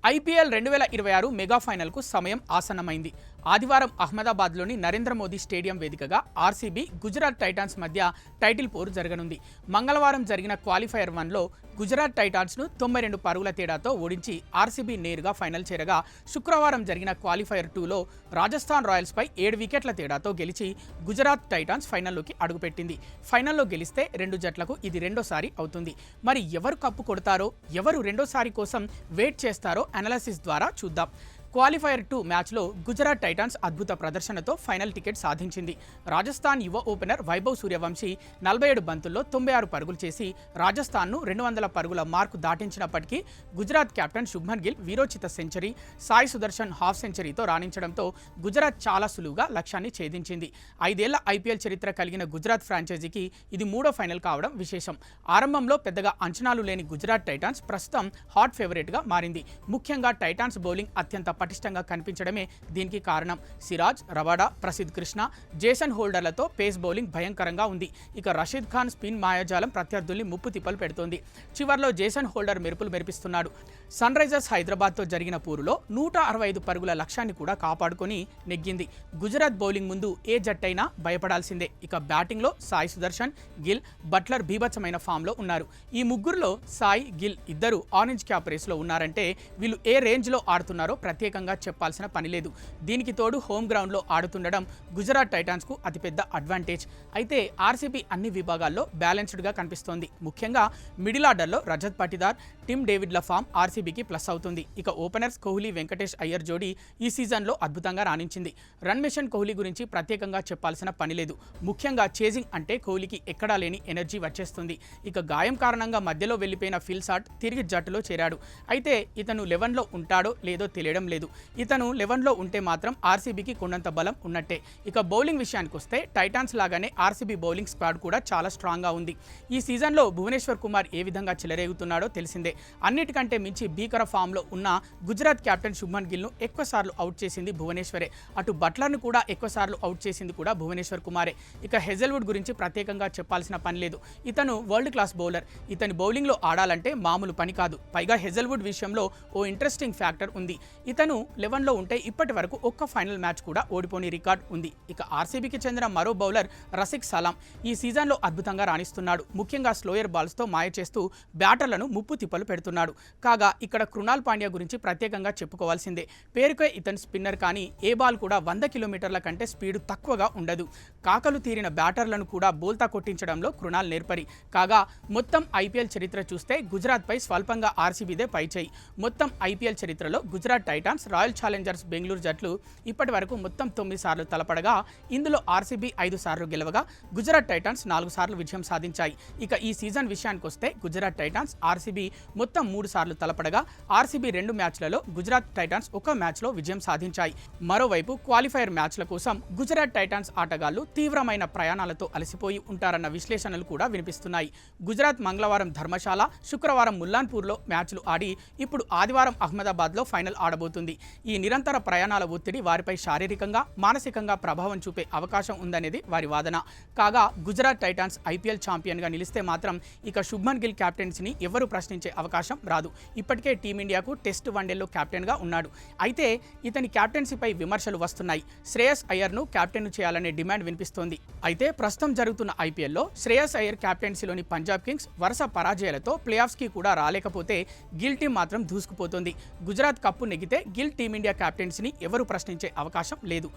IPL 2026 mega ఫైనల్కు సమయం ఆసన్నమైంది. ఆదివారం అహ్మదాబాద్లోని నరేంద్ర మోదీ స్టేడియం వేదికగా ఆర్సీబీ, గుజరాత్ టైటాన్స్ మధ్య టైటిల్ పోరు జరగనుంది. మంగళవారం జరిగిన క్వాలిఫైయర్ 1లో గుజరాత్ టైటాన్స్ను 92 పరుగుల తేడాతో ఓడించి ఆర్సీబీ నేరుగా ఫైనల్ చేరగా, శుక్రవారం జరిగిన క్వాలిఫైయర్ 2లో రాజస్థాన్ రాయల్స్పై 7 వికెట్ల తేడాతో గెలిచి గుజరాత్ టైటాన్స్ ఫైనల్లోకి అడుగుపెట్టింది. ఫైనల్లో గెలిస్తే రెండు జట్లకు ఇది రెండోసారి అవుతుంది. మరి ఎవరు కప్పు కొడతారో, ఎవరు రెండోసారి కోసం వెయిట్ చేస్తారో అనాలిసిస్ ద్వారా చూద్దాం. క్వాలిఫైయర్ 2 మ్యాచ్లో గుజరాత్ టైటాన్స్ అద్భుత ప్రదర్శనతో ఫైనల్ టికెట్ సాధించింది. రాజస్థాన్ యువ ఓపెనర్ వైభవ్ సూర్యవంశీ 47 బంతుల్లో 96 పరుగులు చేసి రాజస్థాన్ను 200 పరుగుల మార్కు దాటించినప్పటికీ గుజరాత్ కెప్టెన్ శుభ్మన్ గిల్ వీరోచిత సెంచరీ, సాయి సుదర్శన్ హాఫ్ సెంచరీతో రాణించడంతో గుజరాత్ చాలా సులువుగా లక్ష్యాన్ని ఛేదించింది. 5 ఏళ్ల ఐపీఎల్ చరిత్ర కలిగిన గుజరాత్ ఫ్రాంచైజీకి ఇది మూడో ఫైనల్ కావడం విశేషం. ఆరంభంలో పెద్దగా అంచనాలు లేని గుజరాత్ టైటాన్స్ ప్రస్తుతం హాట్ ఫేవరెట్గా మారింది. ముఖ్యంగా టైటాన్స్ బౌలింగ్ అత్యంత పటిష్టంగా కనిపించడమే దీనికి కారణం. సిరాజ్, రవాడా, ప్రసిద్ధ్ కృష్ణ, జేసన్ హోల్డర్లతో పేస్ బౌలింగ్ భయంకరంగా ఉంది. ఇక రషీద్ ఖాన్ స్పిన్ మాయాజాలం ప్రత్యర్థుల్ని ముప్పు తిప్పలు పెడుతోంది. చివర్లో జేసన్ హోల్డర్ మెరుపులు మెరిపిస్తున్నాడు. సన్ రైజర్స్ హైదరాబాద్తో జరిగిన పోరులో 165 పరుగుల లక్ష్యాన్ని కూడా కాపాడుకొని నెగ్గింది. గుజరాత్ బౌలింగ్ ముందు ఏ జట్టైనా భయపడాల్సిందే. ఇక బ్యాటింగ్లో సాయి సుదర్శన్, గిల్, బట్లర్ బీభత్సమైన ఫామ్లో ఉన్నారు. ఈ ముగ్గురులో సాయి, గిల్ ఇద్దరు ఆరెంజ్ క్యాప్ రేస్లో ఉన్నారంటే వీళ్ళు ఏ రేంజ్లో ఆడుతున్నారో ప్రత్యేకంగా చెప్పాల్సిన పని లేదు. దీనికి తోడు హోమ్ గ్రౌండ్లో ఆడుతుండడం గుజరాత్ టైటాన్స్కు అతిపెద్ద అడ్వాంటేజ్. అయితే ఆర్సీబీ అన్ని విభాగాల్లో బ్యాలెన్స్డ్గా కనిపిస్తోంది. ముఖ్యంగా మిడిల్ ఆర్డర్లో రజత్ పాటిదార్, టిమ్ డేవిడ్ల ఫామ్ ఆర్సీబీకి ప్లస్ అవుతుంది. ఇక ఓపెనర్స్ కోహ్లీ, వెంకటేష్ అయ్యర్ జోడీ ఈ సీజన్లో అద్భుతంగా రాణించింది. రన్ మెషిన్ కోహ్లీ గురించి ప్రత్యేకంగా చెప్పాల్సిన పని లేదు. ముఖ్యంగా చేజింగ్ అంటే కోహ్లీకి ఎక్కడా లేని ఎనర్జీ వచ్చేస్తుంది. ఇక గాయం కారణంగా మధ్యలో వెళ్లిపోయిన ఫిల్ సాల్ట్ తిరిగి జట్టులో చేరాడు. అయితే ఇతను 11లో ఉంటాడో లేదో తెలియడం లేదు. ఇతను 11లో ఉంటే మాత్రం ఆర్సీబీకి కొండంత బలం ఉన్నట్టే. ఇక బౌలింగ్ విషయానికి వస్తే టైటాన్స్ లాగానే ఆర్సీబీ బౌలింగ్ స్క్వాడ్ కూడా చాలా స్ట్రాంగ్గా ఉంది. ఈ సీజన్లో భువనేశ్వర్ కుమార్ ఏ విధంగా చెలరేగుతున్నాడో తెలిసిందే. అన్నిటికంటే మించి భీకర ఫామ్లో ఉన్న గుజరాత్ కెప్టెన్ శుభ్మన్ గిల్ను ఎక్కువసార్లు అవుట్ చేసింది భువనేశ్వరే. అటు బట్లర్ను కూడా ఎక్కువసార్లు అవుట్ చేసింది కూడా భువనేశ్వర్ కుమారే. ఇక హెజల్వుడ్ గురించి ప్రత్యేకంగా చెప్పాల్సిన పని లేదు. ఇతను వరల్డ్ క్లాస్ బౌలర్. ఇతని బౌలింగ్లో ఆడాలంటే మామూలు పని కాదు. పైగా హెజల్వుడ్ విషయంలో ఓ ఇంట్రెస్టింగ్ ఫ్యాక్టర్ ఉంది. ఇతను 11లో ఉంటే ఇప్పటి వరకు ఒక్క ఫైనల్ మ్యాచ్ కూడా ఓడిపోని రికార్డ్ ఉంది. ఇక ఆర్సీబీకి చెందిన మరో బౌలర్ రసిక్ సలాం ఈ సీజన్లో అద్భుతంగా రాణిస్తున్నాడు. ముఖ్యంగా స్లోయర్ బాల్స్తో మాయ చేస్తూ బ్యాటర్లను ముప్పు తిప్పలు పెడుతున్నాడు. కాగా ఇక్కడ కృణాల్ పాండ్యా గురించి ప్రత్యేకంగా చెప్పుకోవాల్సిందే. పేరుకే ఇతను స్పిన్నర్, కానీ ఏ బాల్ కూడా 100 కిలోమీటర్ల కంటే స్పీడ్ తక్కువగా ఉండదు. కాకలు తీరిన బ్యాటర్లను కూడా బోల్తా కొట్టించడంలో కృణాల్ నేర్పరి. కాగా మొత్తం ఐపీఎల్ చరిత్ర చూస్తే గుజరాత్పై స్వల్పంగా ఆర్సీబీదే పైచేయి. మొత్తం ఐపీఎల్ చరిత్రలో Gujarat Titans, royal Challengers Bengaluru జట్లు ఇప్పటి వరకు మొత్తం 9 సార్లు తలపడగా, ఇందులో ఆర్సీబీ 5 సార్లు గెలవగా గుజరాత్ టైటాన్స్ 4 సార్లు విజయం సాధించాయి. ఇక ఈ సీజన్ విషయానికి వస్తే గుజరాత్ టైటాన్స్, ఆర్సీబీ మొత్తం 3 సార్లు తలపడగా ఆర్సీబీ 2 మ్యాచ్లలో, గుజరాత్ టైటాన్స్ 1 మ్యాచ్లో విజయం సాధించాయి. మరోవైపు క్వాలిఫైయర్ మ్యాచ్ల కోసం గుజరాత్ టైటాన్స్ ఆటగాళ్లు తీవ్రమైన ప్రయాణాలతో అలసిపోయి ఉంటారన్న విశ్లేషణలు కూడా వినిపిస్తున్నాయి. గుజరాత్ మంగళవారం ధర్మశాల, శుక్రవారం ముల్లాన్పూర్లో మ్యాచ్లు ఆడి ఇప్పుడు ఆదివారం అహ్మదాబాద్లో ఫైనల్ ఆడబోతుంది. ఈ నిరంతర ప్రయాణాల ఒత్తిడి వారిపై శారీరకంగా, మానసికంగా ప్రభావం చూపే అవకాశం ఉందనేది వారి వాదన. కాగా గుజరాత్ టైటాన్స్ ఐపీఎల్ ఛాంపియన్గా నిలిస్తే మాత్రం ఇక శుభ్మన్ గిల్ కెప్టెన్సీని ఎవరూ ప్రశ్నించే అవకాశం రాదు. ఇప్పటికే టీమిండియాకు టెస్ట్ వన్డేల్లో కెప్టెన్గా ఉన్నాడు. అయితే ఇతని కెప్టెన్సీపై విమర్శలు వస్తున్నాయి. శ్రేయస్ అయ్యర్ను కెప్టెన్ చేయాలనే డిమాండ్ వినిపిస్తోంది. అయితే ప్రస్తుతం జరుగుతున్న ఐపీఎల్లో శ్రేయస్ అయ్యర్ కెప్టెన్సీలోని పంజాబ్ కింగ్స్ వరుస పరాజయాలతో ప్లేఆఫ్స్కి కూడా రాలేకపోతే గిల్ టీం మాత్రం దూసుకుపోతుంది. గుజరాత్ కప్పు నెగ్గితే గిల్ టీమిండియా కెప్టెన్సీని ఎవరూ ప్రశ్నించే అవకాశం లేదు.